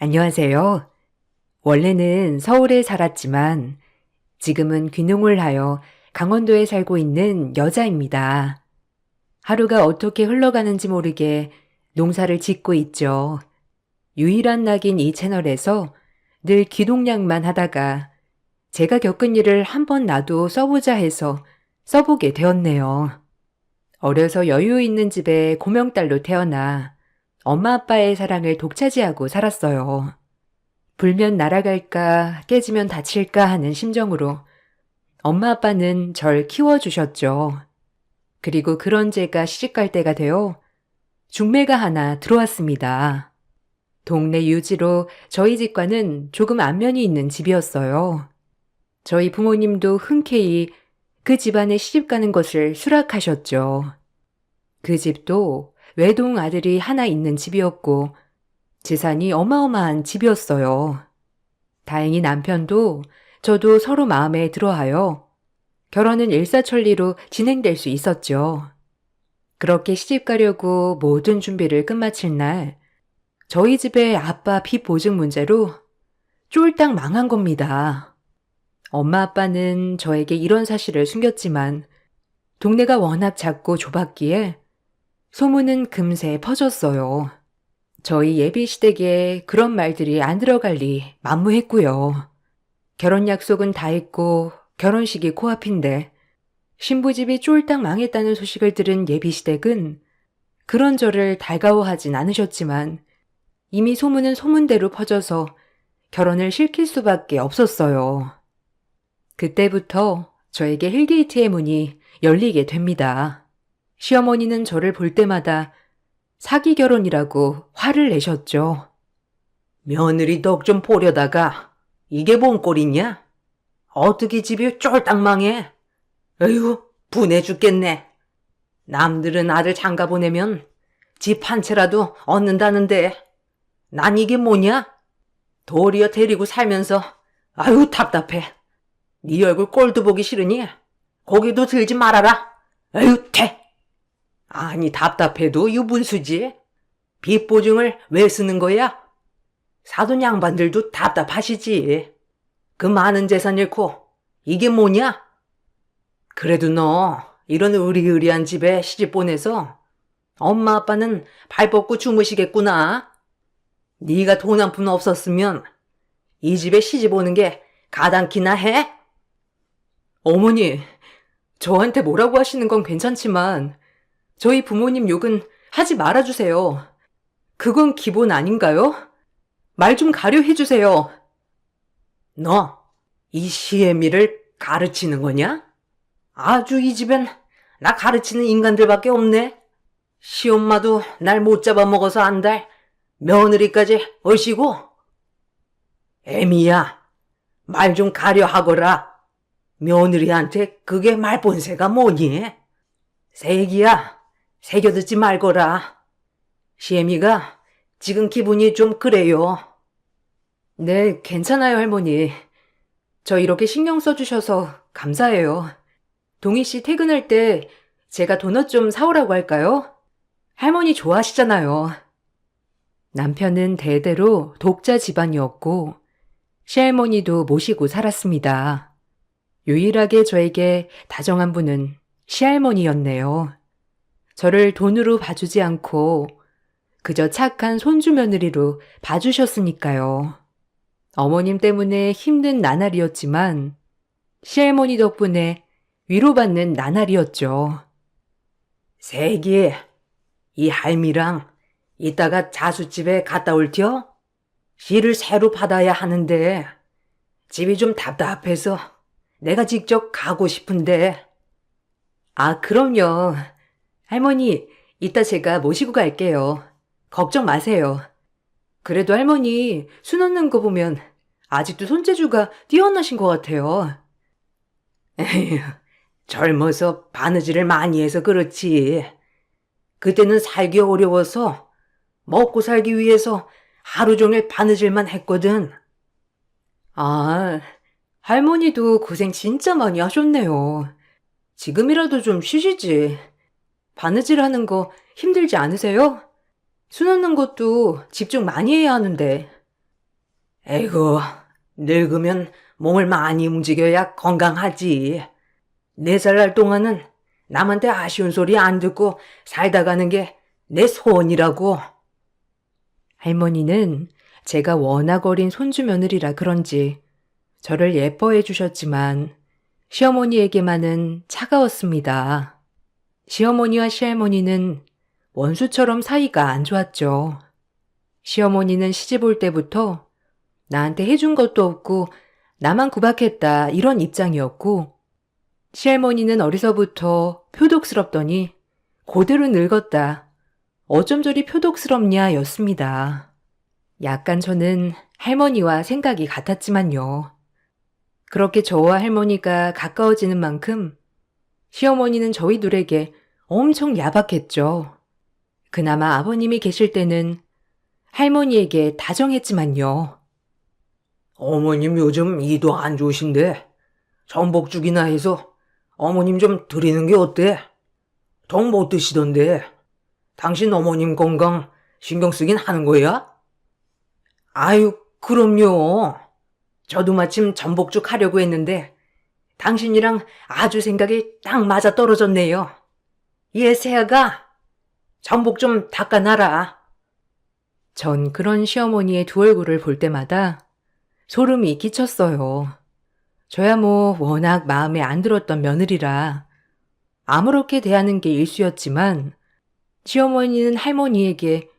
안녕하세요. 원래는 서울에 살았지만 지금은 귀농을 하여 강원도에 살고 있는 여자입니다. 하루가 어떻게 흘러가는지 모르게 농사를 짓고 있죠. 유일한 낙인 이 채널에서 늘 귀농약만 하다가 제가 겪은 일을 한번 나도 써보자 해서 써보게 되었네요. 어려서 여유 있는 집에 고명딸로 태어나 엄마 아빠의 사랑을 독차지하고 살았어요. 불면 날아갈까 깨지면 다칠까 하는 심정으로 엄마 아빠는 절 키워주셨죠. 그리고 그런 제가 시집갈 때가 되어 중매가 하나 들어왔습니다. 동네 유지로 저희 집과는 조금 안면이 있는 집이었어요. 저희 부모님도 흔쾌히 그 집안에 시집가는 것을 수락하셨죠. 그 집도 외동 아들이 하나 있는 집이었고 재산이 어마어마한 집이었어요. 다행히 남편도 저도 서로 마음에 들어하여 결혼은 일사천리로 진행될 수 있었죠. 그렇게 시집가려고 모든 준비를 끝마칠 날 저희 집의 아빠 빚 보증 문제로 쫄딱 망한 겁니다. 엄마 아빠는 저에게 이런 사실을 숨겼지만 동네가 워낙 작고 좁았기에 소문은 금세 퍼졌어요. 저희 예비 시댁에 그런 말들이 안 들어갈 리 만무했고요. 결혼 약속은 다 했고 결혼식이 코앞인데 신부집이 쫄딱 망했다는 소식을 들은 예비 시댁은 그런 저를 달가워하진 않으셨지만 이미 소문은 소문대로 퍼져서 결혼을 실킬 수밖에 없었어요. 그때부터 저에게 힐게이트의 문이 열리게 됩니다. 시어머니는 저를 볼 때마다 사기 결혼이라고 화를 내셨죠. 며느리 덕 좀 보려다가 이게 뭔 꼴이냐? 어떻게 집이 쫄딱 망해? 에휴, 분해 죽겠네. 남들은 아들 장가 보내면 집 한 채라도 얻는다는데 난 이게 뭐냐? 도리어 데리고 살면서 아유 답답해. 네 얼굴 꼴도 보기 싫으니 고기도 들지 말아라. 에휴 퇴. 아니 답답해도 유분수지. 빚 보증을 왜 쓰는 거야? 사돈 양반들도 답답하시지. 그 많은 재산 잃고 이게 뭐냐? 그래도 너 이런 의리의리한 집에 시집 보내서 엄마 아빠는 발 뻗고 주무시겠구나. 네가 돈 한 푼 없었으면 이 집에 시집 오는 게 가당키나 해? 어머니, 저한테 뭐라고 하시는 건 괜찮지만 저희 부모님 욕은 하지 말아주세요. 그건 기본 아닌가요? 말 좀 가려 해주세요. 너, 이 시애미를 가르치는 거냐? 아주 이 집엔 나 가르치는 인간들밖에 없네. 시엄마도 날 못 잡아먹어서 안달 며느리까지 얼씨고. 애미야, 말 좀 가려 하거라. 며느리한테 그게 말본새가 뭐니? 새기야, 새겨듣지 말거라. 시애미가 지금 기분이 좀 그래요. 네, 괜찮아요, 할머니. 저 이렇게 신경 써주셔서 감사해요. 동희 씨 퇴근할 때 제가 도넛 좀 사오라고 할까요? 할머니 좋아하시잖아요. 남편은 대대로 독자 집안이었고 시할머니도 모시고 살았습니다. 유일하게 저에게 다정한 분은 시할머니였네요. 저를 돈으로 봐주지 않고 그저 착한 손주 며느리로 봐주셨으니까요. 어머님 때문에 힘든 나날이었지만 시할머니 덕분에 위로받는 나날이었죠. 세기, 이 할미랑 이따가 자수집에 갔다 올텨? 씨를 새로 받아야 하는데 집이 좀 답답해서 내가 직접 가고 싶은데. 아, 그럼요. 할머니, 이따 제가 모시고 갈게요. 걱정 마세요. 그래도 할머니 수 넣는 거 보면 아직도 손재주가 뛰어나신 것 같아요. 에휴, 젊어서 바느질을 많이 해서 그렇지. 그때는 살기 어려워서 먹고 살기 위해서 하루 종일 바느질만 했거든. 아, 할머니도 고생 진짜 많이 하셨네요. 지금이라도 좀 쉬시지. 바느질 하는 거 힘들지 않으세요? 수 넣는 것도 집중 많이 해야 하는데. 에이구, 늙으면 몸을 많이 움직여야 건강하지. 4살 날 동안은 남한테 아쉬운 소리 안 듣고 살다 가는 게 내 소원이라고. 할머니는 제가 워낙 어린 손주 며느리라 그런지 저를 예뻐해 주셨지만 시어머니에게만은 차가웠습니다. 시어머니와 시할머니는 원수처럼 사이가 안 좋았죠. 시어머니는 시집 올 때부터 나한테 해준 것도 없고 나만 구박했다 이런 입장이었고, 시할머니는 어려서부터 표독스럽더니 그대로 늙었다, 어쩜 저리 표독스럽냐 였습니다. 약간 저는 할머니와 생각이 같았지만요. 그렇게 저와 할머니가 가까워지는 만큼 시어머니는 저희 둘에게 엄청 야박했죠. 그나마 아버님이 계실 때는 할머니에게 다정했지만요. 어머님 요즘 이도 안 좋으신데 전복죽이나 해서 어머님 좀 드리는 게 어때? 정 못 드시던데. 당신 어머님 건강 신경 쓰긴 하는 거야? 아유, 그럼요. 저도 마침 전복죽 하려고 했는데 당신이랑 아주 생각이 딱 맞아 떨어졌네요. 얘 새아가 전복 좀 닦아놔라. 전 그런 시어머니의 두 얼굴을 볼 때마다 소름이 끼쳤어요. 저야 뭐 워낙 마음에 안 들었던 며느리라 아무렇게 대하는 게 일쑤였지만, 시어머니는 할머니에게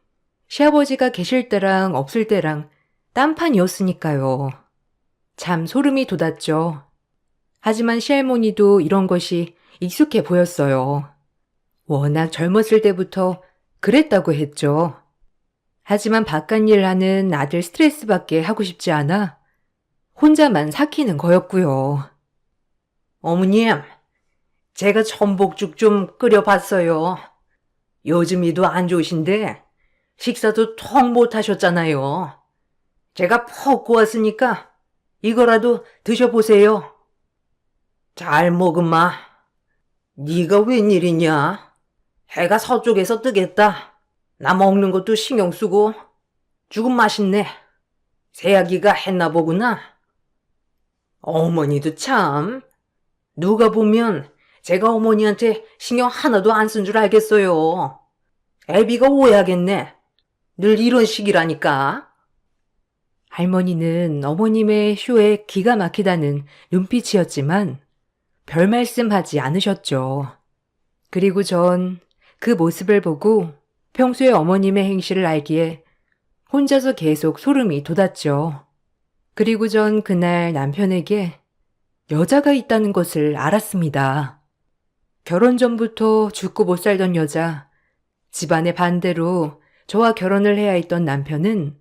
시아버지가 계실 때랑 없을 때랑 딴판이었으니까요. 참 소름이 돋았죠. 하지만 시할머니도 이런 것이 익숙해 보였어요. 워낙 젊었을 때부터 그랬다고 했죠. 하지만 바깥일 하는 아들 스트레스받게 하고 싶지 않아 혼자만 삭히는 거였고요. 어머님, 제가 전복죽 좀 끓여봤어요. 요즘 이도 안 좋으신데 식사도 통 못하셨잖아요. 제가 퍽 구웠으니까 이거라도 드셔보세요. 잘 먹은마. 네가 웬일이냐? 해가 서쪽에서 뜨겠다. 나 먹는 것도 신경 쓰고. 죽은 맛있네. 새아기가 했나 보구나. 어머니도 참. 누가 보면 제가 어머니한테 신경 하나도 안 쓴 줄 알겠어요. 애비가 오해하겠네. 늘 이런 식이라니까. 할머니는 어머님의 쇼에 기가 막히다는 눈빛이었지만 별 말씀하지 않으셨죠. 그리고 전 그 모습을 보고 평소의 어머님의 행실을 알기에 혼자서 계속 소름이 돋았죠. 그리고 전 그날 남편에게 여자가 있다는 것을 알았습니다. 결혼 전부터 죽고 못 살던 여자, 집안의 반대로 저와 결혼을 해야 했던 남편은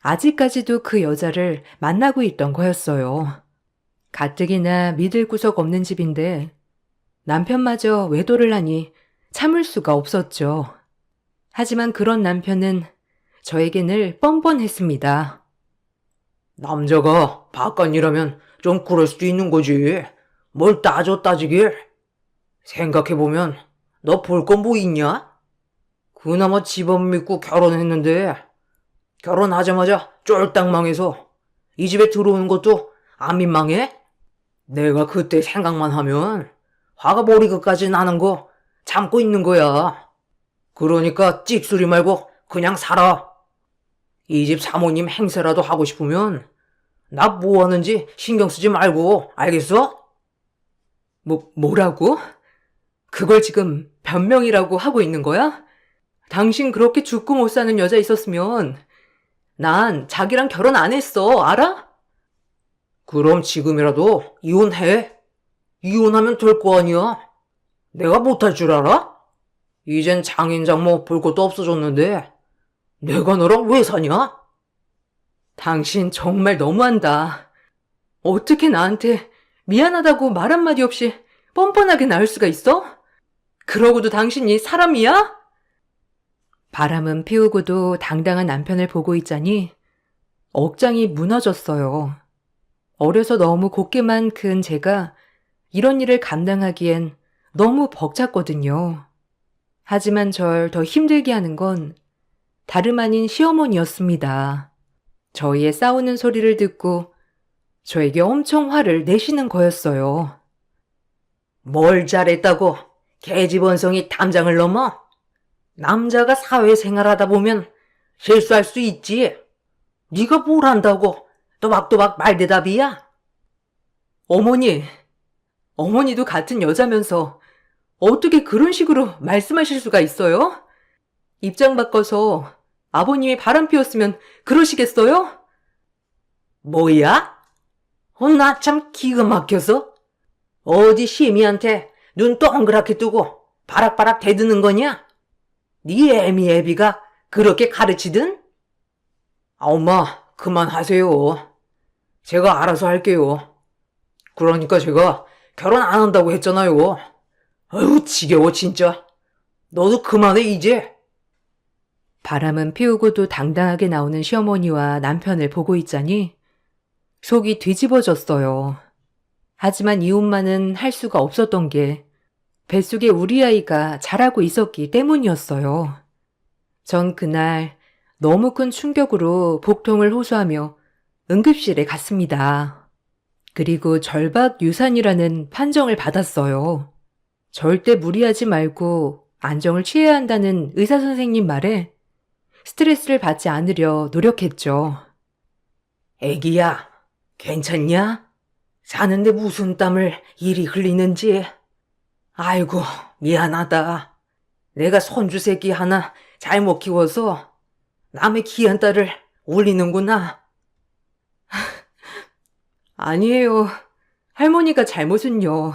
아직까지도 그 여자를 만나고 있던 거였어요. 가뜩이나 믿을 구석 없는 집인데 남편마저 외도를 하니 참을 수가 없었죠. 하지만 그런 남편은 저에게 늘 뻔뻔했습니다. 남자가 바깥이라면 좀 그럴 수도 있는 거지. 뭘 따지길. 생각해보면 너 볼 건 뭐 있냐? 그나마 집안 믿고 결혼했는데 결혼하자마자 쫄딱 망해서 이 집에 들어오는 것도 안 민망해? 내가 그때 생각만 하면 화가 머리끝까지 나는 거 참고 있는 거야. 그러니까 찍소리 말고 그냥 살아. 이 집 사모님 행세라도 하고 싶으면 나 뭐 하는지 신경 쓰지 말고, 알겠어? 뭐라고? 그걸 지금 변명이라고 하고 있는 거야? 당신 그렇게 죽고 못 사는 여자 있었으면 난 자기랑 결혼 안 했어, 알아? 그럼 지금이라도 이혼해. 이혼하면 될 거 아니야. 내가 못할 줄 알아? 이젠 장인 장모 볼 것도 없어졌는데 내가 너랑 왜 사냐? 당신 정말 너무한다. 어떻게 나한테 미안하다고 말 한마디 없이 뻔뻔하게 나올 수가 있어? 그러고도 당신이 사람이야? 바람은 피우고도 당당한 남편을 보고 있자니 억장이 무너졌어요. 어려서 너무 곱게만 큰 제가 이런 일을 감당하기엔 너무 벅찼거든요. 하지만 절 더 힘들게 하는 건 다름 아닌 시어머니였습니다. 저희의 싸우는 소리를 듣고 저에게 엄청 화를 내시는 거였어요. 뭘 잘했다고 계집원성이 담장을 넘어? 남자가 사회생활하다 보면 실수할 수 있지. 네가 뭘 한다고 또박또박 말대답이야? 어머니도 같은 여자면서 어떻게 그런 식으로 말씀하실 수가 있어요? 입장 바꿔서 아버님이 바람 피웠으면 그러시겠어요? 뭐야? 나 참 기가 막혀서. 어디 시미한테 눈 동그랗게 뜨고 바락바락 대드는 거냐? 네 애미애비가 그렇게 가르치든? 엄마, 그만하세요. 제가 알아서 할게요. 그러니까 제가 결혼 안 한다고 했잖아요. 아유, 지겨워, 진짜. 너도 그만해, 이제. 바람은 피우고도 당당하게 나오는 시어머니와 남편을 보고 있자니 속이 뒤집어졌어요. 하지만 이 엄마는 할 수가 없었던 게 뱃속에 우리 아이가 자라고 있었기 때문이었어요. 전 그날 너무 큰 충격으로 복통을 호소하며 응급실에 갔습니다. 그리고 절박 유산이라는 판정을 받았어요. 절대 무리하지 말고 안정을 취해야 한다는 의사 선생님 말에 스트레스를 받지 않으려 노력했죠. 애기야, 괜찮냐? 자는데 무슨 땀을 이리 흘리는지. 아이고, 미안하다. 내가 손주 새끼 하나 잘못 키워서 남의 귀한 딸을 울리는구나. 아니에요. 할머니가 잘못은요.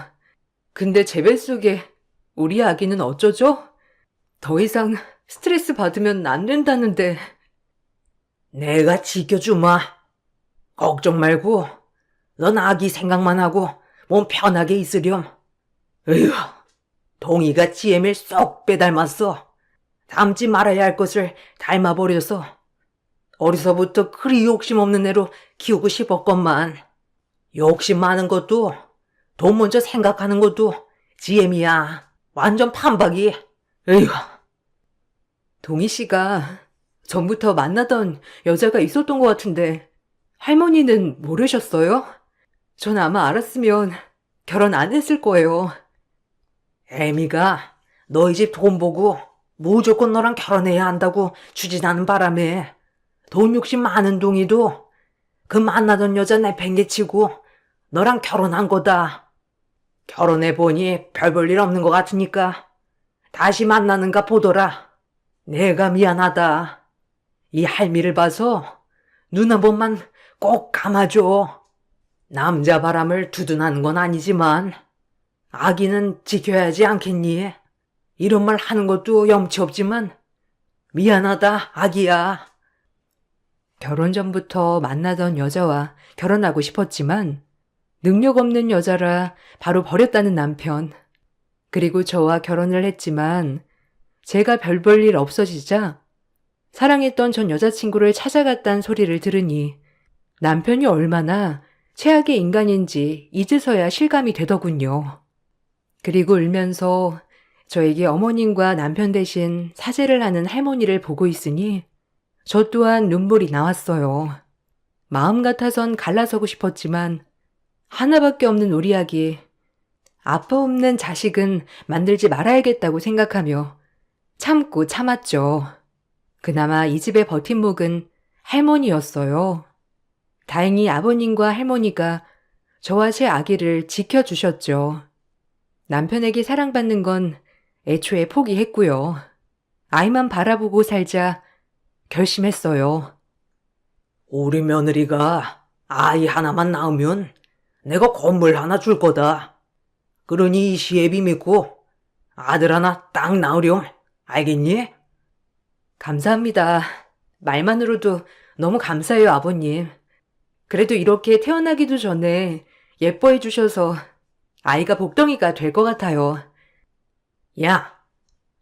근데 제 뱃속에 우리 아기는 어쩌죠? 더 이상 스트레스 받으면 안 된다는데. 내가 지켜주마. 걱정 말고 넌 아기 생각만 하고 몸 편하게 있으렴. 에휴, 동이가 지엠을 쏙 빼닮았어. 닮지 말아야 할 것을 닮아버려서 어려서부터 그리 욕심 없는 애로 키우고 싶었건만. 욕심 많은 것도 돈 먼저 생각하는 것도 지엠이야. 완전 판박이. 에휴. 동희 씨가 전부터 만나던 여자가 있었던 것 같은데 할머니는 모르셨어요? 전 아마 알았으면 결혼 안 했을 거예요. 애미가 너희 집 돈 보고 무조건 너랑 결혼해야 한다고 추진하는 바람에 돈 욕심 많은 동이도 그 만나던 여자 내팽개치고 너랑 결혼한 거다. 결혼해보니 별 볼 일 없는 것 같으니까 다시 만나는가 보더라. 내가 미안하다. 이 할미를 봐서 눈 한 번만 꼭 감아줘. 남자 바람을 두둔하는 건 아니지만 아기는 지켜야지 않겠니? 이런 말 하는 것도 염치 없지만 미안하다, 아기야. 결혼 전부터 만나던 여자와 결혼하고 싶었지만 능력 없는 여자라 바로 버렸다는 남편. 그리고 저와 결혼을 했지만 제가 별 볼 일 없어지자 사랑했던 전 여자친구를 찾아갔다는 소리를 들으니 남편이 얼마나 최악의 인간인지 이제서야 실감이 되더군요. 그리고 울면서 저에게 어머님과 남편 대신 사죄를 하는 할머니를 보고 있으니 저 또한 눈물이 나왔어요. 마음 같아선 갈라서고 싶었지만 하나밖에 없는 우리 아기, 아빠 없는 자식은 만들지 말아야겠다고 생각하며 참고 참았죠. 그나마 이 집의 버팀목은 할머니였어요. 다행히 아버님과 할머니가 저와 제 아기를 지켜주셨죠. 남편에게 사랑받는 건 애초에 포기했고요. 아이만 바라보고 살자 결심했어요. 우리 며느리가 아이 하나만 낳으면 내가 건물 하나 줄 거다. 그러니 이 시애비 믿고 아들 하나 딱 낳으렴. 알겠니? 감사합니다. 말만으로도 너무 감사해요, 아버님. 그래도 이렇게 태어나기도 전에 예뻐해 주셔서 아이가 복덩이가 될 것 같아요. 야,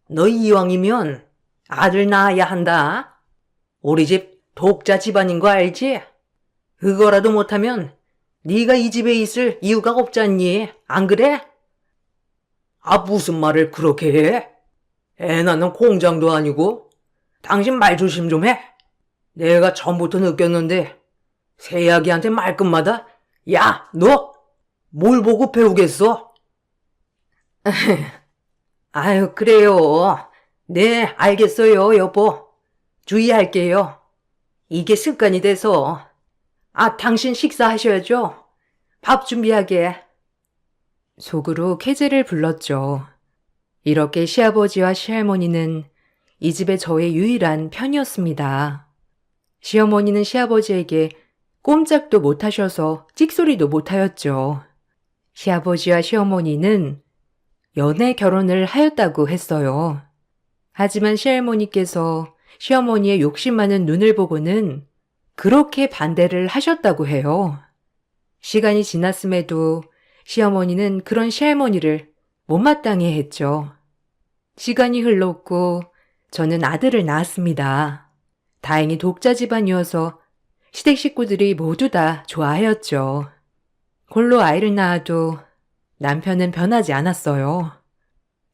너 이왕이면 아들 낳아야 한다. 우리 집 독자 집안인 거 알지? 그거라도 못하면 네가 이 집에 있을 이유가 없잖니. 안 그래? 아, 무슨 말을 그렇게 해? 애 낳는 공장도 아니고 당신 말 조심 좀 해. 내가 처음부터 느꼈는데 새아기한테 말끝마다 야, 너 뭘 보고 배우겠어? 아유, 그래요. 네, 알겠어요, 여보. 주의할게요. 이게 습관이 돼서. 아, 당신 식사하셔야죠. 밥 준비하게. 속으로 캐제를 불렀죠. 이렇게 시아버지와 시할머니는 이 집의 저의 유일한 편이었습니다. 시어머니는 시아버지에게 꼼짝도 못하셔서 찍소리도 못하였죠. 시아버지와 시어머니는 연애 결혼을 하였다고 했어요. 하지만 시할머니께서 시어머니의 욕심 많은 눈을 보고는 그렇게 반대를 하셨다고 해요. 시간이 지났음에도 시어머니는 그런 시할머니를 못마땅해 했죠. 시간이 흘렀고 저는 아들을 낳았습니다. 다행히 독자 집안이어서 시댁 식구들이 모두 다 좋아하였죠. 홀로 아이를 낳아도 남편은 변하지 않았어요.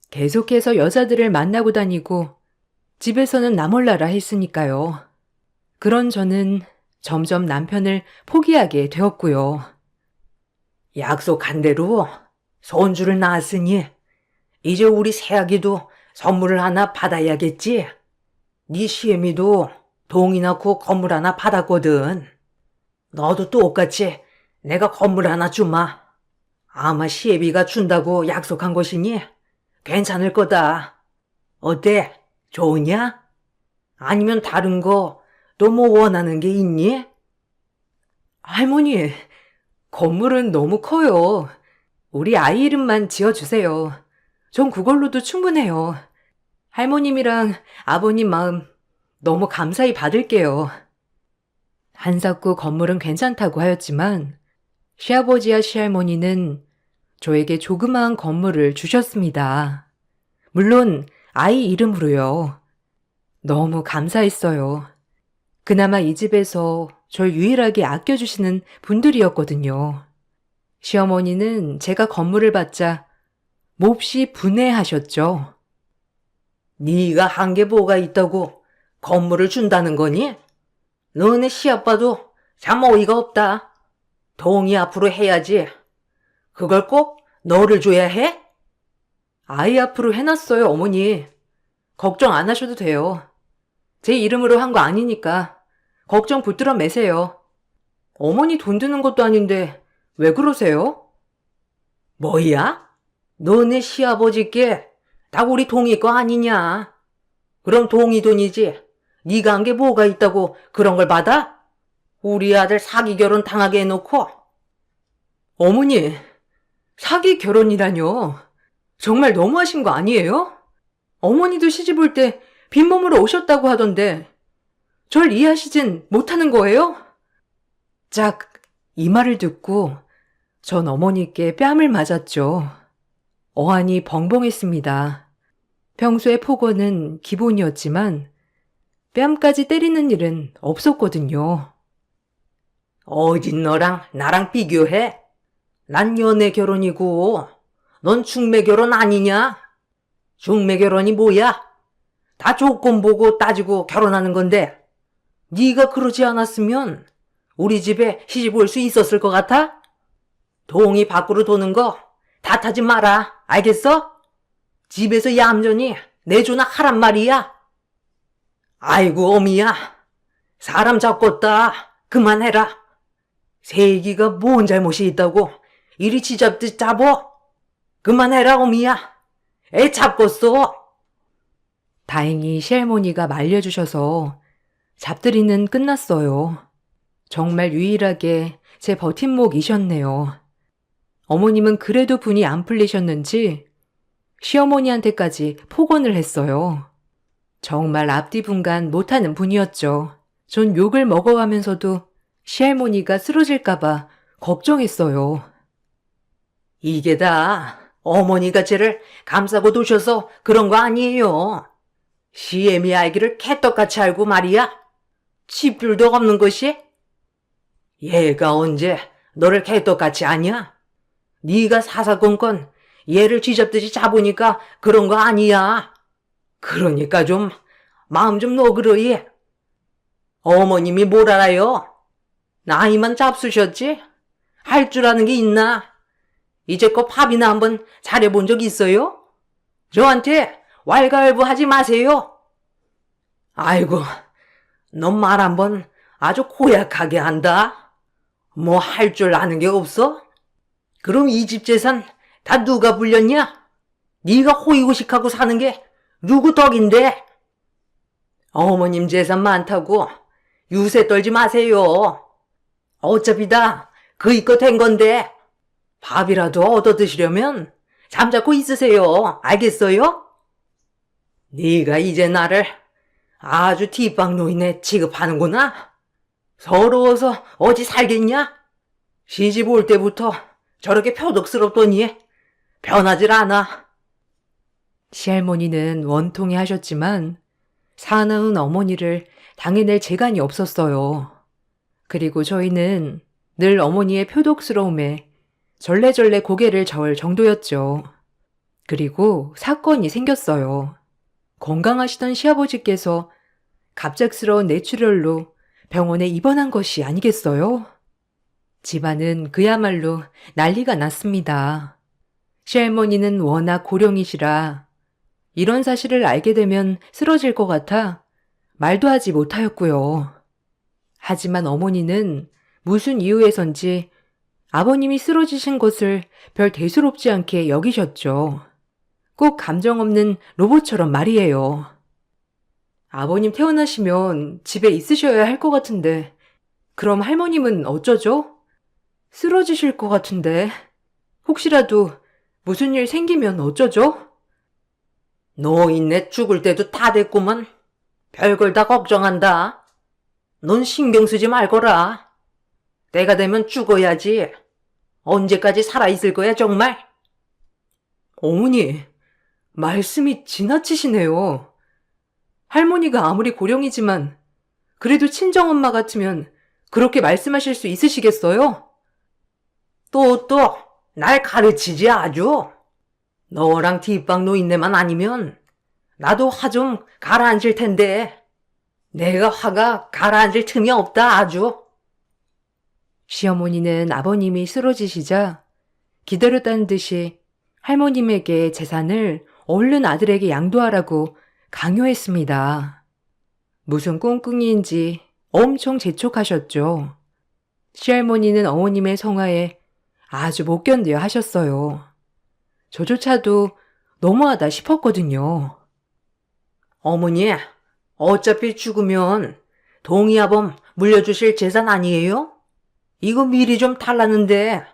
계속해서 여자들을 만나고 다니고 집에서는 나 몰라라 했으니까요. 그런 저는 점점 남편을 포기하게 되었고요. 약속한 대로 손주를 낳았으니 이제 우리 새아기도 선물을 하나 받아야겠지? 네 시애미도 동이 낳고 건물 하나 받았거든. 너도 똑같이 내가 건물 하나 주마. 아마 시애비가 준다고 약속한 것이니 괜찮을 거다. 어때? 좋으냐? 아니면 다른 거 또 뭐 원하는 게 있니? 할머니, 건물은 너무 커요. 우리 아이 이름만 지어주세요. 전 그걸로도 충분해요. 할머님이랑 아버님 마음 너무 감사히 받을게요. 한사코 건물은 괜찮다고 하였지만 시아버지와 시할머니는 저에게 조그마한 건물을 주셨습니다. 물론 아이 이름으로요. 너무 감사했어요. 그나마 이 집에서 절 유일하게 아껴주시는 분들이었거든요. 시어머니는 제가 건물을 받자 몹시 분해하셨죠. 네가 한 게 뭐가 있다고 건물을 준다는 거니? 너네 시아빠도 참 어이가 없다. 동이 앞으로 해야지. 그걸 꼭 너를 줘야 해? 아이 앞으로 해놨어요, 어머니. 걱정 안 하셔도 돼요. 제 이름으로 한 거 아니니까 걱정 붙들어 매세요. 어머니 돈 드는 것도 아닌데 왜 그러세요? 뭐야? 너네 시아버지께 다 우리 동이 거 아니냐? 그럼 동이 돈이지. 네가 한 게 뭐가 있다고 그런 걸 받아? 우리 아들 사기 결혼 당하게 해놓고. 어머니, 사기 결혼이라뇨. 정말 너무하신 거 아니에요? 어머니도 시집 올 때 빈몸으로 오셨다고 하던데 절 이해하시진 못하는 거예요? 짝, 이 말을 듣고 전 어머니께 뺨을 맞았죠. 어안이 벙벙했습니다. 평소에 폭언은 기본이었지만 뺨까지 때리는 일은 없었거든요. 어진 너랑 나랑 비교해? 난 연애 결혼이고 넌 중매 결혼 아니냐? 중매 결혼이 뭐야? 다 조건 보고 따지고 결혼하는 건데 네가 그러지 않았으면 우리 집에 시집 올 수 있었을 것 같아? 동이 밖으로 도는 거 다 타지 마라. 알겠어? 집에서 얌전히 내조나 하란 말이야. 아이고 어미야. 사람 잡겄다. 그만해라. 세기가 뭔 잘못이 있다고 이리 지잡듯 잡어. 그만해라 어미야. 애 잡겄어. 다행히 시할머니가 말려주셔서 잡들이는 끝났어요. 정말 유일하게 제 버팀목이셨네요. 어머님은 그래도 분이 안 풀리셨는지 시어머니한테까지 폭언을 했어요. 정말 앞뒤 분간 못하는 분이었죠. 전 욕을 먹어가면서도 시할머니가 쓰러질까봐 걱정했어요. 이게 다 어머니가 쟤를 감싸고 두셔서 그런 거 아니에요. 시애미 알기를 개떡같이 알고 말이야. 집줄도 없는 것이? 얘가 언제 너를 개떡같이 아냐? 네가 사사건건 얘를 쥐잡듯이 잡으니까 그런 거 아니야. 그러니까 좀 마음 좀 너그러이. 어머님이 뭘 알아요? 나이만 잡수셨지? 할 줄 아는 게 있나? 이제껏 밥이나 한번 잘해본 적 있어요? 저한테 왈가왈부하지 마세요. 아이고, 넌 말 한번 아주 고약하게 한다. 뭐 할 줄 아는 게 없어? 그럼 이 집 재산 다 누가 불렸냐? 네가 호의호식하고 사는 게 누구 덕인데? 어머님 재산 많다고 유세 떨지 마세요. 어차피 다 그이껏 된 건데 밥이라도 얻어 드시려면 잠자코 있으세요. 알겠어요? 네가 이제 나를 아주 뒷방 노인에 취급하는구나. 서러워서 어디 살겠냐? 시집 올 때부터 저렇게 표독스럽더니 변하질 않아. 시할머니는 원통해 하셨지만 사나운 어머니를 당해낼 재간이 없었어요. 그리고 저희는 늘 어머니의 표독스러움에 절레절레 고개를 저을 정도였죠. 그리고 사건이 생겼어요. 건강하시던 시아버지께서 갑작스러운 뇌출혈로 병원에 입원한 것이 아니겠어요? 집안은 그야말로 난리가 났습니다. 시할머니는 워낙 고령이시라 이런 사실을 알게 되면 쓰러질 것 같아 말도 하지 못하였고요. 하지만 어머니는 무슨 이유에선지 아버님이 쓰러지신 것을 별 대수롭지 않게 여기셨죠. 꼭 감정 없는 로봇처럼 말이에요. 아버님 태어나시면 집에 있으셔야 할 것 같은데 그럼 할머님은 어쩌죠? 쓰러지실 것 같은데 혹시라도 무슨 일 생기면 어쩌죠? 노인네 죽을 때도 다 됐구만. 별걸 다 걱정한다. 넌 신경 쓰지 말거라. 때가 되면 죽어야지. 언제까지 살아있을 거야 정말? 어머니, 말씀이 지나치시네요. 할머니가 아무리 고령이지만 그래도 친정엄마 같으면 그렇게 말씀하실 수 있으시겠어요? 또 날 가르치지 아주. 너랑 뒷방 노인네만 아니면 나도 화 좀 가라앉을 텐데 내가 화가 가라앉을 틈이 없다 아주. 시어머니는 아버님이 쓰러지시자 기다렸다는 듯이 할머님에게 재산을 얼른 아들에게 양도하라고 강요했습니다. 무슨 꿍꿍이인지 엄청 재촉하셨죠. 시할머니는 어머님의 성화에 아주 못 견뎌 하셨어요. 저조차도 너무하다 싶었거든요. 어머니, 어차피 죽으면 동의아범 물려주실 재산 아니에요? 이거 미리 좀 달랐는데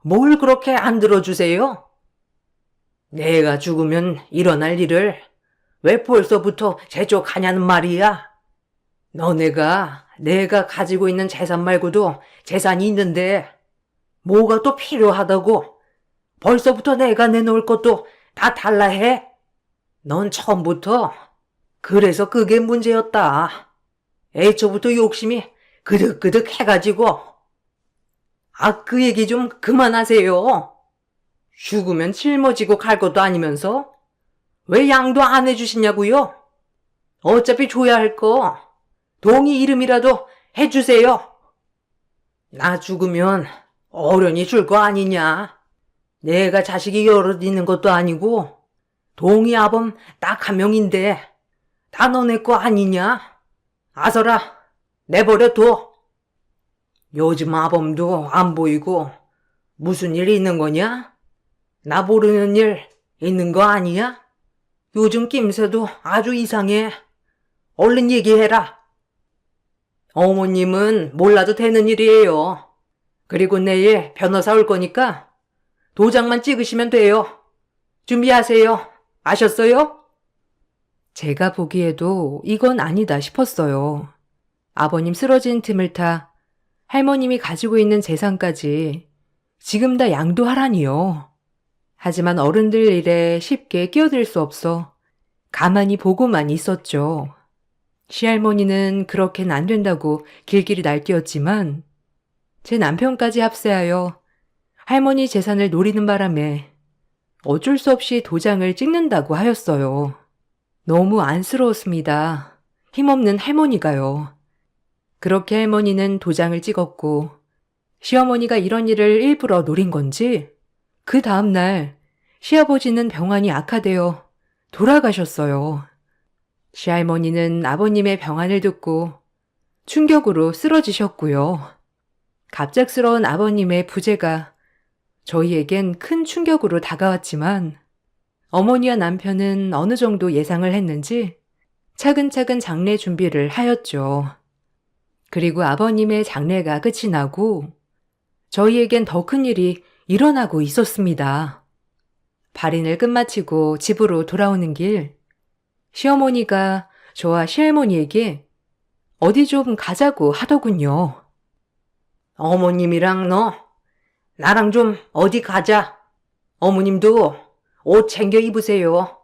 뭘 그렇게 안 들어주세요? 내가 죽으면 일어날 일을 왜 벌써부터 재촉하냐는 말이야. 너네가 내가 가지고 있는 재산 말고도 재산이 있는데 뭐가 또 필요하다고 벌써부터 내가 내놓을 것도 다 달라 해? 넌 처음부터 그래서 그게 문제였다. 애초부터 욕심이 그득그득 해가지고. 그 얘기 좀 그만하세요. 죽으면 짊어지고 갈 것도 아니면서 왜 양도 안 해주시냐고요? 어차피 줘야 할 거 동의 이름이라도 해주세요. 나 죽으면 어련히 줄 거 아니냐. 내가 자식이 여럿 있는 것도 아니고 동의 아범 딱 한 명인데 다 너네 거 아니냐? 아서라 내버려 둬. 요즘 아범도 안 보이고 무슨 일 있는 거냐? 나 모르는 일 있는 거 아니야? 요즘 낌새도 아주 이상해. 얼른 얘기해라. 어머님은 몰라도 되는 일이에요. 그리고 내일 변호사 올 거니까 도장만 찍으시면 돼요. 준비하세요. 아셨어요? 제가 보기에도 이건 아니다 싶었어요. 아버님 쓰러진 틈을 타 할머님이 가지고 있는 재산까지 지금 다 양도하라니요. 하지만 어른들 일에 쉽게 끼어들 수 없어 가만히 보고만 있었죠. 시할머니는 그렇게는 안 된다고 길길이 날뛰었지만 제 남편까지 합세하여 할머니 재산을 노리는 바람에 어쩔 수 없이 도장을 찍는다고 하였어요. 너무 안쓰러웠습니다. 힘없는 할머니가요. 그렇게 할머니는 도장을 찍었고 시어머니가 이런 일을 일부러 노린 건지 그 다음날 시아버지는 병환이 악화되어 돌아가셨어요. 시할머니는 아버님의 병환을 듣고 충격으로 쓰러지셨고요. 갑작스러운 아버님의 부재가 저희에겐 큰 충격으로 다가왔지만 어머니와 남편은 어느 정도 예상을 했는지 차근차근 장례 준비를 하였죠. 그리고 아버님의 장례가 끝이 나고 저희에겐 더 큰 일이 일어나고 있었습니다. 발인을 끝마치고 집으로 돌아오는 길, 시어머니가 저와 시할머니에게 어디 좀 가자고 하더군요. 어머님이랑 너, 나랑 좀 어디 가자. 어머님도 옷 챙겨 입으세요.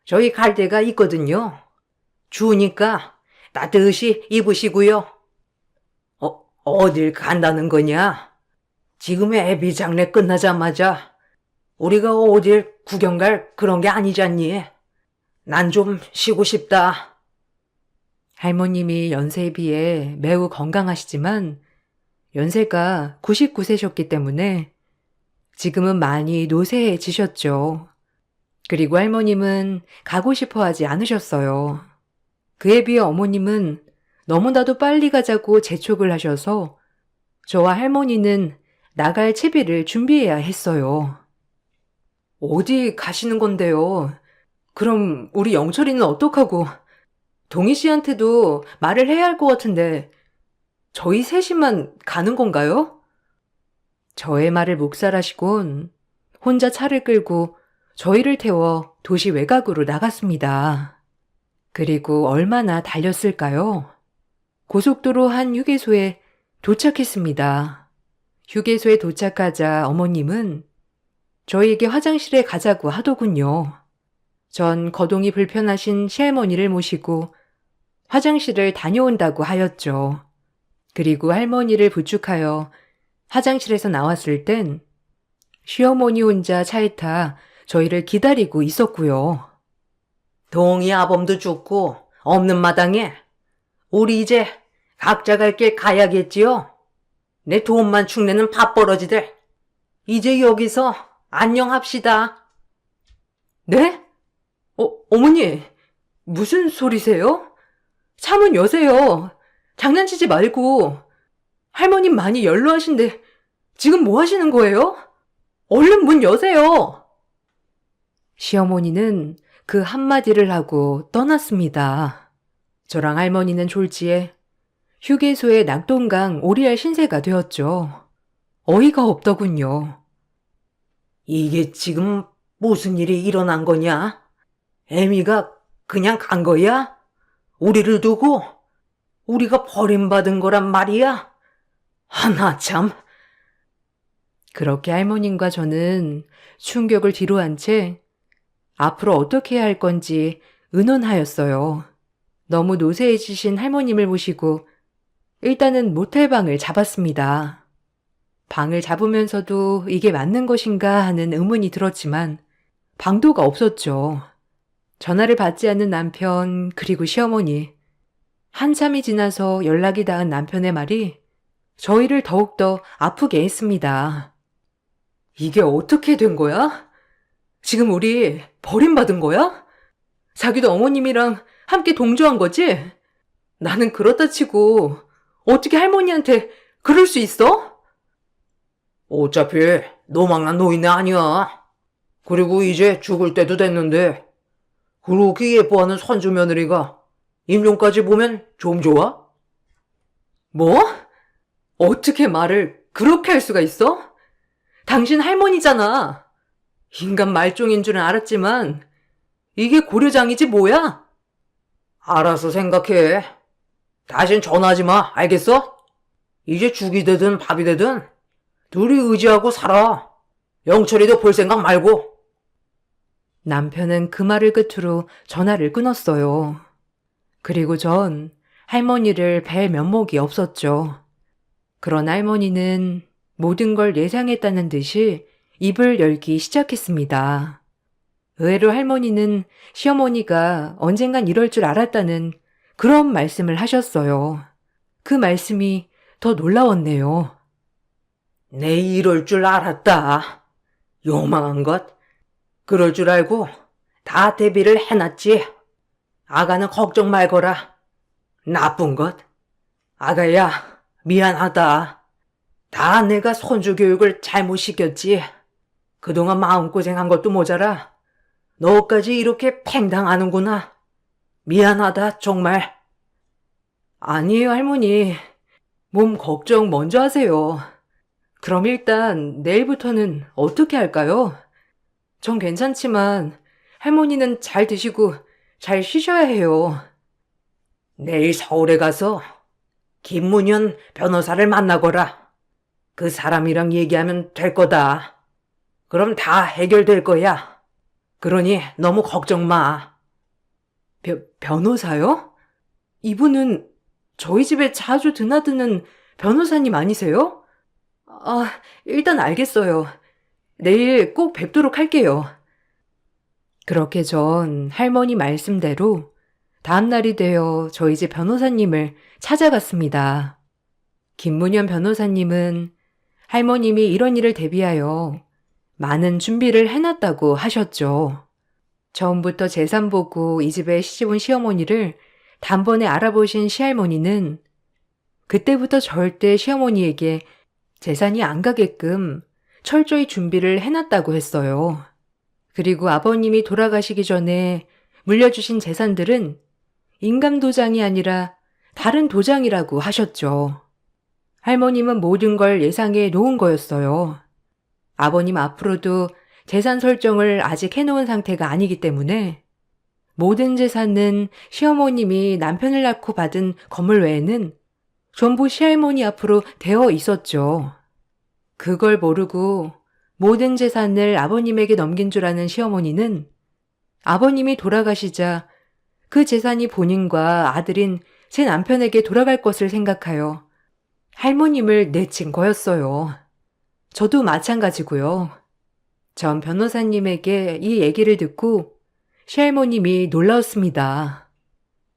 저희 갈 데가 있거든요. 추우니까 따뜻이 입으시고요. 어딜 간다는 거냐? 지금 애비 장례 끝나자마자 우리가 어딜 구경 갈 그런 게 아니잖니. 난 좀 쉬고 싶다. 할머님이 연세에 비해 매우 건강하시지만 연세가 99세셨기 때문에 지금은 많이 노쇠해지셨죠. 그리고 할머님은 가고 싶어 하지 않으셨어요. 그에 비해 어머님은 너무나도 빨리 가자고 재촉을 하셔서 저와 할머니는 나갈 채비를 준비해야 했어요. 어디 가시는 건데요? 그럼 우리 영철이는 어떡하고? 동희 씨한테도 말을 해야 할 것 같은데 저희 셋이만 가는 건가요? 저의 말을 묵살하시곤 혼자 차를 끌고 저희를 태워 도시 외곽으로 나갔습니다. 그리고 얼마나 달렸을까요? 고속도로 한 휴게소에 도착했습니다. 휴게소에 도착하자 어머님은 저희에게 화장실에 가자고 하더군요. 전 거동이 불편하신 시할머니를 모시고 화장실을 다녀온다고 하였죠. 그리고 할머니를 부축하여 화장실에서 나왔을 땐 시어머니 혼자 차에 타 저희를 기다리고 있었고요. 동희 아범도 죽고 없는 마당에 우리 이제 각자 갈 길 가야겠지요. 내 돈만 축내는 밥벌어지들. 이제 여기서 안녕합시다. 네? 어머니, 무슨 소리세요? 차문 여세요. 장난치지 말고. 할머님 많이 연로하신데 지금 뭐 하시는 거예요? 얼른 문 여세요. 시어머니는 그 한마디를 하고 떠났습니다. 저랑 할머니는 졸지에 휴게소의 낙동강 오리알 신세가 되었죠. 어이가 없더군요. 이게 지금 무슨 일이 일어난 거냐? 애미가 그냥 간 거야? 우리를 두고? 우리가 버림받은 거란 말이야? 하나 참. 그렇게 할머님과 저는 충격을 뒤로한 채 앞으로 어떻게 해야 할 건지 의논하였어요. 너무 노쇠해지신 할머님을 모시고 일단은 모텔방을 잡았습니다. 방을 잡으면서도 이게 맞는 것인가 하는 의문이 들었지만 방도가 없었죠. 전화를 받지 않는 남편 그리고 시어머니. 한참이 지나서 연락이 닿은 남편의 말이 저희를 더욱더 아프게 했습니다. 이게 어떻게 된 거야? 지금 우리 버림받은 거야? 자기도 어머님이랑 함께 동조한 거지? 나는 그렇다 치고 어떻게 할머니한테 그럴 수 있어? 어차피 노망난 노인네 아니야. 그리고 이제 죽을 때도 됐는데 그렇게 예뻐하는 손주 며느리가 임종까지 보면 좀 좋아? 뭐? 어떻게 말을 그렇게 할 수가 있어? 당신 할머니잖아. 인간 말종인 줄은 알았지만 이게 고려장이지 뭐야? 알아서 생각해. 다신 전화하지 마, 알겠어? 이제 죽이 되든 밥이 되든 둘이 의지하고 살아. 영철이도 볼 생각 말고. 남편은 그 말을 끝으로 전화를 끊었어요. 그리고 전 할머니를 뵐 면목이 없었죠. 그런 할머니는 모든 걸 예상했다는 듯이 입을 열기 시작했습니다. 의외로 할머니는 시어머니가 언젠간 이럴 줄 알았다는 그런 말씀을 하셨어요. 그 말씀이 더 놀라웠네요. 내 이럴 줄 알았다. 요망한 것. 그럴 줄 알고 다 대비를 해놨지. 아가는 걱정 말거라. 나쁜 것. 아가야, 미안하다. 다 내가 손주 교육을 잘못 시켰지. 그동안 마음고생한 것도 모자라 너까지 이렇게 팽당하는구나. 미안하다, 정말. 아니에요, 할머니. 몸 걱정 먼저 하세요. 그럼 일단 내일부터는 어떻게 할까요? 전 괜찮지만 할머니는 잘 드시고 잘 쉬셔야 해요. 내일 서울에 가서 김문현 변호사를 만나거라. 그 사람이랑 얘기하면 될 거다. 그럼 다 해결될 거야. 그러니 너무 걱정 마. 변호사요? 이분은 저희 집에 자주 드나드는 변호사님 아니세요? 아, 일단 알겠어요. 내일 꼭 뵙도록 할게요. 그렇게 전 할머니 말씀대로 다음날이 되어 저희 집 변호사님을 찾아갔습니다. 김문현 변호사님은 할머님이 이런 일을 대비하여 많은 준비를 해놨다고 하셨죠. 처음부터 재산 보고 이 집에 시집온 시어머니를 단번에 알아보신 시할머니는 그때부터 절대 시어머니에게 재산이 안 가게끔 철저히 준비를 해놨다고 했어요. 그리고 아버님이 돌아가시기 전에 물려주신 재산들은 인감도장이 아니라 다른 도장이라고 하셨죠. 할머님은 모든 걸 예상해 놓은 거였어요. 아버님 앞으로도 재산 설정을 아직 해놓은 상태가 아니기 때문에 모든 재산은 시어머님이 남편을 낳고 받은 건물 외에는 전부 시할머니 앞으로 되어 있었죠. 그걸 모르고 모든 재산을 아버님에게 넘긴 줄 아는 시어머니는 아버님이 돌아가시자 그 재산이 본인과 아들인 제 남편에게 돌아갈 것을 생각하여 할머님을 내친 거였어요. 저도 마찬가지고요. 전 변호사님에게 이 얘기를 듣고 시할머님이 놀라웠습니다.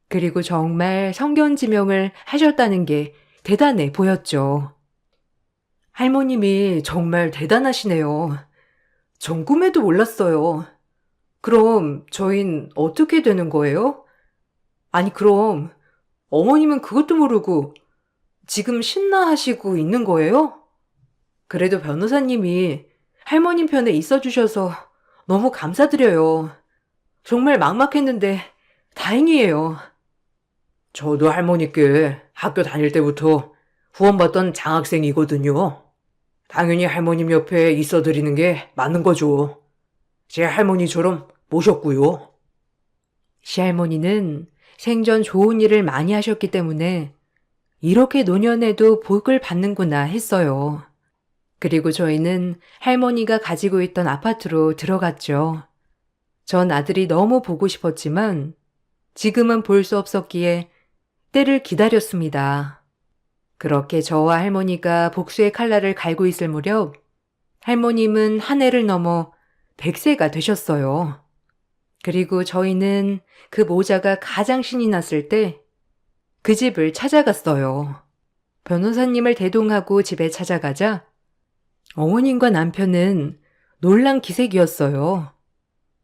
그리고 정말 성견지명을 하셨다는 게 대단해 보였죠. 할머님이 정말 대단하시네요. 전 꿈에도 몰랐어요. 그럼 저흰 어떻게 되는 거예요? 아니 그럼 어머님은 그것도 모르고 지금 신나 하시고 있는 거예요? 그래도 변호사님이 할머님 편에 있어 주셔서 너무 감사드려요. 정말 막막했는데 다행이에요. 저도 할머니께 학교 다닐 때부터 후원받던 장학생이거든요. 당연히 할머님 옆에 있어드리는 게 맞는 거죠. 제 할머니처럼 모셨고요. 시할머니는 생전 좋은 일을 많이 하셨기 때문에 이렇게 노년에도 복을 받는구나 했어요. 그리고 저희는 할머니가 가지고 있던 아파트로 들어갔죠. 전 아들이 너무 보고 싶었지만 지금은 볼 수 없었기에 때를 기다렸습니다. 그렇게 저와 할머니가 복수의 칼날을 갈고 있을 무렵 할머님은 한 해를 넘어 100세가 되셨어요. 그리고 저희는 그 모자가 가장 신이 났을 때 그 집을 찾아갔어요. 변호사님을 대동하고 집에 찾아가자 어머님과 남편은 놀란 기색이었어요.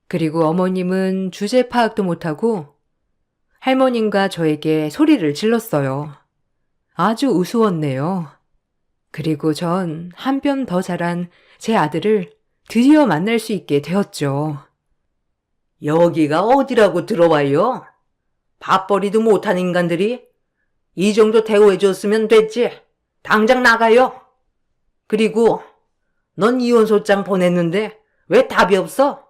그리고 어머님은 주제 파악도 못하고 할머님과 저에게 소리를 질렀어요. 아주 우스웠네요. 그리고 전 한 뼘 더 자란 제 아들을 드디어 만날 수 있게 되었죠. 여기가 어디라고 들어와요? 밥벌이도 못한 인간들이 이 정도 대우해줬으면 됐지. 당장 나가요. 그리고 넌 이혼소장 보냈는데 왜 답이 없어?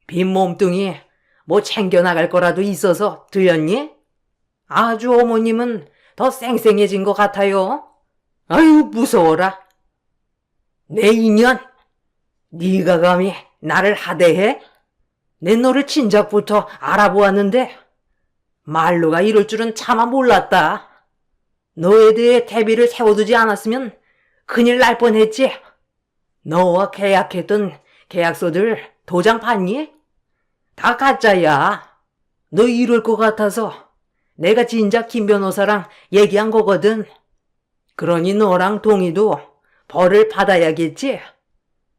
빈 몸뚱이 뭐 챙겨나갈 거라도 있어서 들렸니? 아주 어머님은 더 쌩쌩해진 것 같아요. 아유 무서워라. 내 인연, 네가 감히 나를 하대해? 내 너를 진작부터 알아보았는데 말로가 이럴 줄은 차마 몰랐다. 너에 대해 대비를 세워두지 않았으면 큰일 날 뻔했지. 너와 계약했던 계약서들 도장 봤니? 다 가짜야. 너 이럴 것 같아서 내가 진작 김 변호사랑 얘기한 거거든. 그러니 너랑 동희도 벌을 받아야겠지?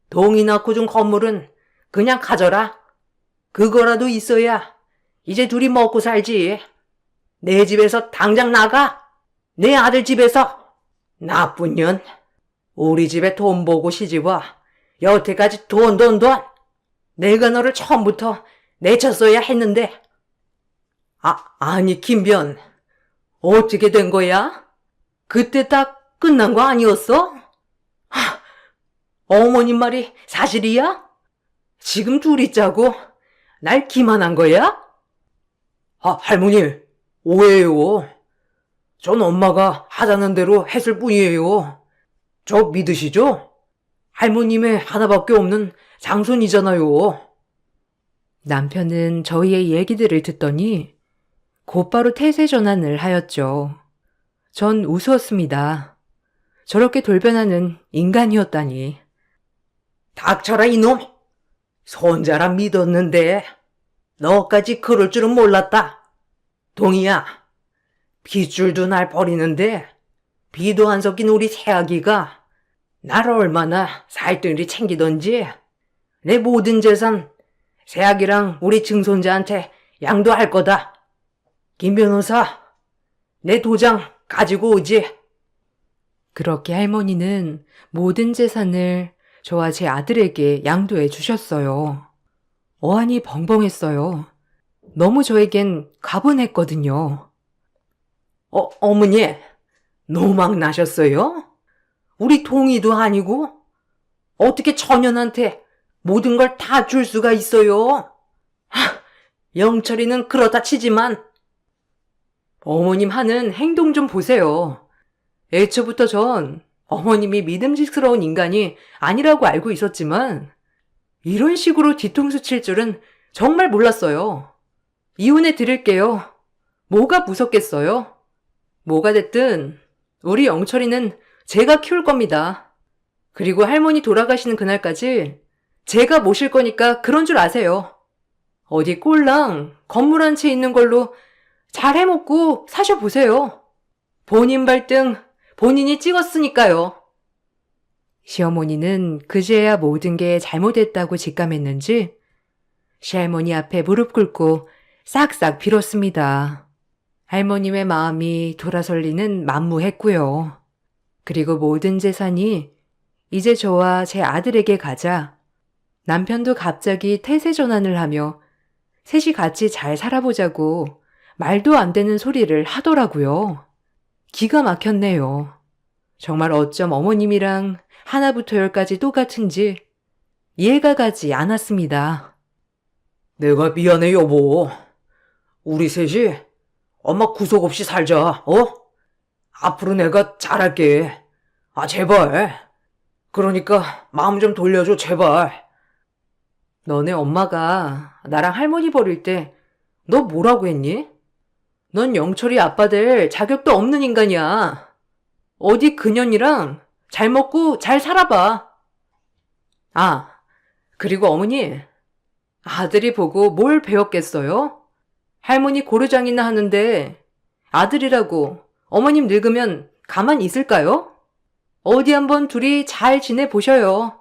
동희 낳고 준 건물은 그냥 가져라. 그거라도 있어야 이제 둘이 먹고 살지. 내 집에서 당장 나가. 내 아들 집에서. 나쁜 년. 우리 집에 돈 보고 시집와. 여태까지 돈. 내가 너를 처음부터 내쳤어야 했는데. 아니 김변. 어떻게 된 거야? 그때 딱 끝난 거 아니었어? 어머님 말이 사실이야? 지금 둘이 짜고 날 기만한 거야? 할머니, 오해예요. 전 엄마가 하자는 대로 했을 뿐이에요. 저 믿으시죠? 할머님의 하나밖에 없는 장손이잖아요. 남편은 저희의 얘기들을 듣더니 곧바로 태세 전환을 하였죠. 전 우스웠습니다. 저렇게 돌변하는 인간이었다니. 닥쳐라 이놈. 손자라 믿었는데 너까지 그럴 줄은 몰랐다. 동희야, 빗줄도 날 버리는데 비도 안 섞인 우리 새아기가 나를 얼마나 살뜰히 챙기던지 내 모든 재산 새아기랑 우리 증손자한테 양도할 거다. 김 변호사, 내 도장 가지고 오지. 그렇게 할머니는 모든 재산을 저와 제 아들에게 양도해 주셨어요. 어안이 벙벙했어요. 너무 저에겐 가분했거든요. 어머니, 노망 나셨어요? 우리 동희도 아니고 어떻게 처년한테 모든 걸 다 줄 수가 있어요? 영철이는 그렇다 치지만 어머님 하는 행동 좀 보세요. 애초부터 전 어머님이 믿음직스러운 인간이 아니라고 알고 있었지만 이런 식으로 뒤통수 칠 줄은 정말 몰랐어요. 이혼해 드릴게요. 뭐가 무섭겠어요? 뭐가 됐든 우리 영철이는 제가 키울 겁니다. 그리고 할머니 돌아가시는 그날까지 제가 모실 거니까 그런 줄 아세요. 어디 꼴랑 건물 한 채 있는 걸로 잘 해먹고 사셔보세요. 본인 발등 본인이 찍었으니까요. 시어머니는 그제야 모든 게 잘못했다고 직감했는지 시할머니 앞에 무릎 꿇고 싹싹 빌었습니다. 할머님의 마음이 돌아설리는 만무했고요. 그리고 모든 재산이 이제 저와 제 아들에게 가자 남편도 갑자기 태세 전환을 하며 셋이 같이 잘 살아보자고 말도 안 되는 소리를 하더라고요. 기가 막혔네요. 정말 어쩜 어머님이랑 하나부터 열까지 똑같은지 이해가 가지 않았습니다. 내가 미안해 여보. 우리 셋이 엄마 구속 없이 살자. 앞으로 내가 잘할게. 제발. 그러니까 마음 좀 돌려줘 제발. 너네 엄마가 나랑 할머니 버릴 때 너 뭐라고 했니? 넌 영철이 아빠 될 자격도 없는 인간이야. 어디 그년이랑 잘 먹고 잘 살아봐. 그리고 어머니, 아들이 보고 뭘 배웠겠어요? 할머니 고르장이나 하는데 아들이라고 어머님 늙으면 가만히 있을까요? 어디 한번 둘이 잘 지내보셔요.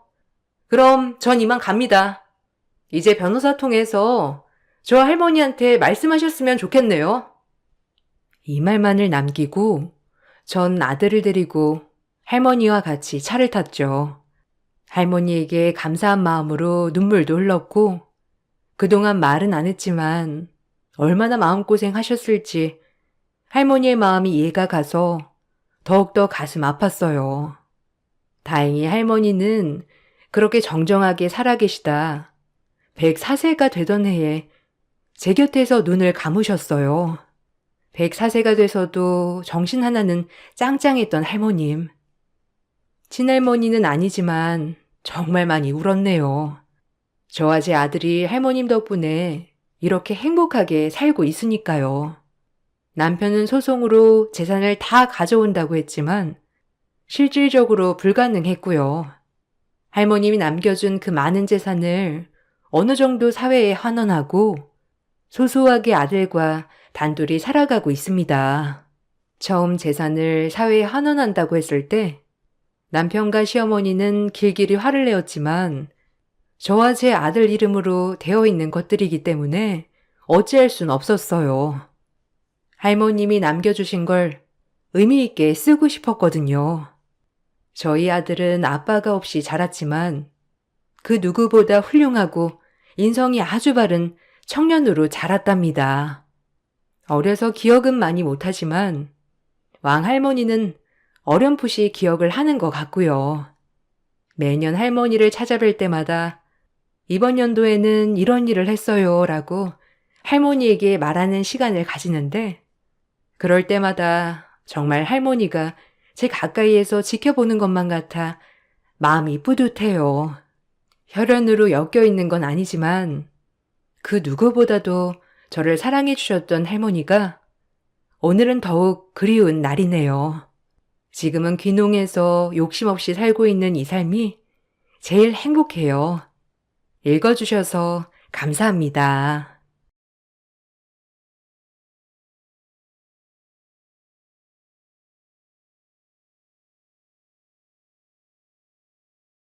그럼 전 이만 갑니다. 이제 변호사 통해서 저 할머니한테 말씀하셨으면 좋겠네요. 이 말만을 남기고 전 아들을 데리고 할머니와 같이 차를 탔죠. 할머니에게 감사한 마음으로 눈물도 흘렀고 그동안 말은 안 했지만 얼마나 마음고생 하셨을지 할머니의 마음이 이해가 가서 더욱더 가슴 아팠어요. 다행히 할머니는 그렇게 정정하게 살아계시다 104세가 되던 해에 제 곁에서 눈을 감으셨어요. 104세가 돼서도 정신 하나는 짱짱했던 할머님. 친할머니는 아니지만 정말 많이 울었네요. 저와 제 아들이 할머님 덕분에 이렇게 행복하게 살고 있으니까요. 남편은 소송으로 재산을 다 가져온다고 했지만 실질적으로 불가능했고요. 할머님이 남겨준 그 많은 재산을 어느 정도 사회에 환원하고 소소하게 아들과 단둘이 살아가고 있습니다. 처음 재산을 사회에 환원한다고 했을 때 남편과 시어머니는 길길이 화를 내었지만 저와 제 아들 이름으로 되어 있는 것들이기 때문에 어찌할 순 없었어요. 할머님이 남겨주신 걸 의미 있게 쓰고 싶었거든요. 저희 아들은 아빠가 없이 자랐지만 그 누구보다 훌륭하고 인성이 아주 바른 청년으로 자랐답니다. 어려서 기억은 많이 못하지만 왕할머니는 어렴풋이 기억을 하는 것 같고요. 매년 할머니를 찾아뵐 때마다 이번 연도에는 이런 일을 했어요 라고 할머니에게 말하는 시간을 가지는데 그럴 때마다 정말 할머니가 제 가까이에서 지켜보는 것만 같아 마음이 뿌듯해요. 혈연으로 엮여 있는 건 아니지만 그 누구보다도 저를 사랑해 주셨던 할머니가 오늘은 더욱 그리운 날이네요. 지금은 귀농해서 욕심 없이 살고 있는 이 삶이 제일 행복해요. 읽어주셔서 감사합니다.